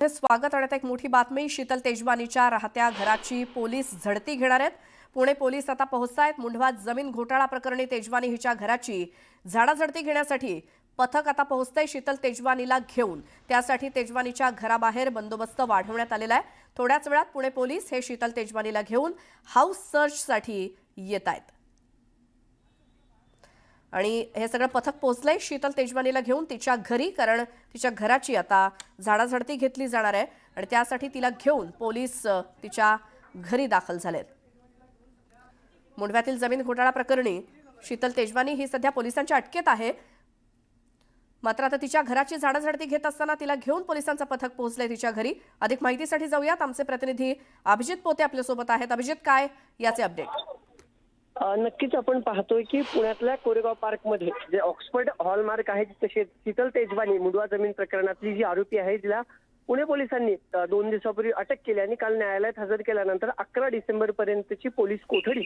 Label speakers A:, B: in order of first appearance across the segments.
A: स्वागत आणि आता एक मोठी बातमी शीतल तेजवानीच्या राहत्या घराची पोलीस झडती घेणार आहेत। पुणे पोलीस आता पोहोचतायत। मुंढवा जमीन घोटाळा प्रकरणी तेजवानी हिच्या घराची झाडाझडती घेण्यासाठी पथक आता पोहोचतंय शीतल तेजवानीला घेऊन। त्यासाठी तेजवानीच्या घराबाहेर बंदोबस्त वाढवण्यात आलेला आहे। थोड्याच वेळात पुणे पोलीस हे शीतल तेजवानीला घेऊन हाऊस सर्चसाठी येत आहेत आणि हे सगळं पथक पोहोचलंय शीतल तेजवानीला घेऊन तिच्या घरी, कारण तिच्या घराची आता झाडाझडती घेतली जाणार आहे आणि त्यासाठी तिला घेऊन पोलीस तिच्या घरी दाखल झालेत। मुंढव्यातील जमीन घोटाळा प्रकरणी शीतल तेजवानी ही सध्या पोलिसांच्या अटकेत आहे। मात्र आता तिच्या घराची झाडाझडती घेत असताना तिला घेऊन पोलिसांचं पथक पोहोचलंय तिच्या घरी। अधिक माहितीसाठी जाऊयात, आमचे प्रतिनिधी अभिजित पोते आपल्या सोबत आहेत। अभिजित, काय याचे अपडेट?
B: नक्कीच आपण पाहतोय की पुण्यातल्या कोरेगाव पार्क मध्ये जे ऑक्सफर्ड हॉलमार्क आहे तिथे शीतल तेजवानी मुंढवा जमीन प्रकरणातली जी आरोपी आहे जिला पुणे पोलिसांनी 2 दिवसापूर्वी अटक केली आणि काल न्यायालयात हजर केल्यानंतर 11 डिसेंबर पर्यंतची पोलीस कोठडी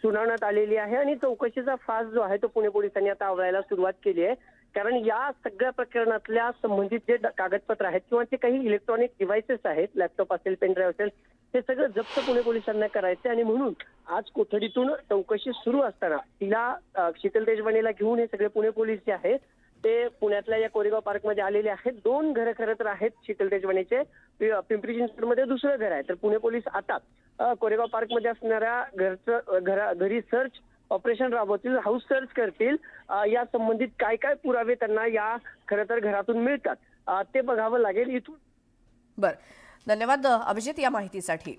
B: सुनावण्यात आलेली आहे आणि चौकशीचा फास जो आहे तो पुणे पोलिसांनी आता आवरायला सुरुवात केली आहे। कारण या सगळ्या प्रकरणातल्या संबंधित जे कागदपत्र आहेत किंवा जे काही इलेक्ट्रॉनिक डिव्हाइसेस आहेत, लॅपटॉप असेल, पेनड्राईव्ह असेल, हे सगळं जप्त पुणे पोलिसांना करायचे आणि म्हणून आज कोठडीतून चौकशी सुरू असताना तिला शीतल तेजवानीला घेऊन हे सगळे पुणे पोलीस जे आहेत ते पुण्यातल्या या कोरेगाव पार्क मध्ये आलेले आहेत। 2 घरं खरं तर आहेत शीतल तेजवानीचे। पिंपरी चिंचवडमध्ये दुसरं घर आहे। तर पुणे पोलीस आता कोरेगाव पार्क मध्ये असणाऱ्या घरी सर्च ऑपरेशन राबवतील, हाऊस सर्च करतील। या संबंधित काय काय पुरावे त्यांना या खरं तर घरातून मिळतात ते बघावं लागेल। इथून
A: धन्यवाद अभिजित या माहितीसाठी।